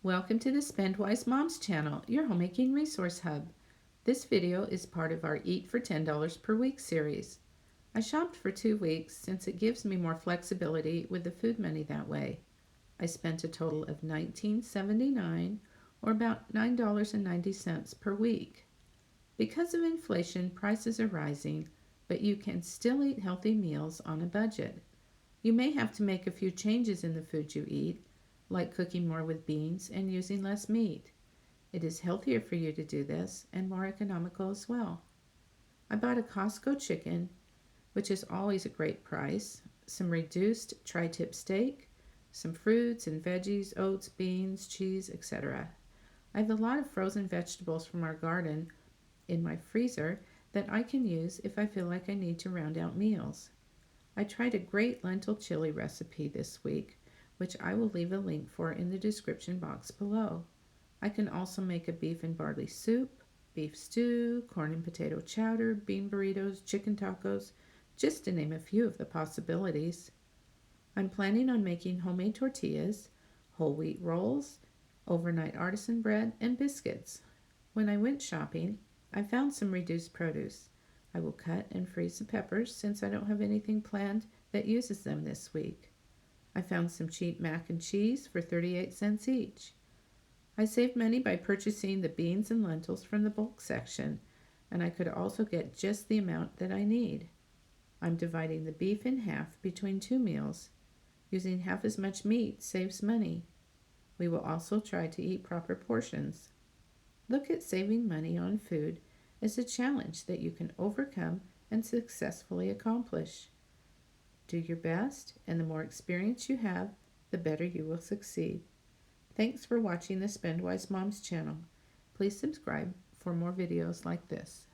Welcome to the Spendwise Moms channel, your homemaking resource hub. This video is part of our Eat for $10 per week series. I shopped for 2 weeks since it gives me more flexibility with the food money that way. I spent a total of $19.79 or about $9.90 per week. Because of inflation, prices are rising, but you can still eat healthy meals on a budget. You may have to make a few changes in the food you eat, like cooking more with beans and using less meat. It is healthier for you to do this and more economical as well. I bought a Costco chicken, which is always a great price, some reduced tri-tip steak, some fruits and veggies, oats, beans, cheese, etc. I have a lot of frozen vegetables from our garden in my freezer that I can use if I feel like I need to round out meals. I tried a great lentil chili recipe this week, which I will leave a link for in the description box below. I can also make a beef and barley soup, beef stew, corn and potato chowder, bean burritos, chicken tacos, just to name a few of the possibilities. I'm planning on making homemade tortillas, whole wheat rolls, overnight artisan bread, and biscuits. When I went shopping, I found some reduced produce. I will cut and freeze the peppers since I don't have anything planned that uses them this week. I found some cheap mac and cheese for 38 cents each. I saved money by purchasing the beans and lentils from the bulk section, and I could also get just the amount that I need. I'm dividing the beef in half between 2 meals. Using half as much meat saves money. We will also try to eat proper portions. Look at saving money on food as a challenge that you can overcome and successfully accomplish. Do your best, and the more experience you have, the better you will succeed. Thanks for watching the Spendwise Moms channel. Please subscribe for more videos like this.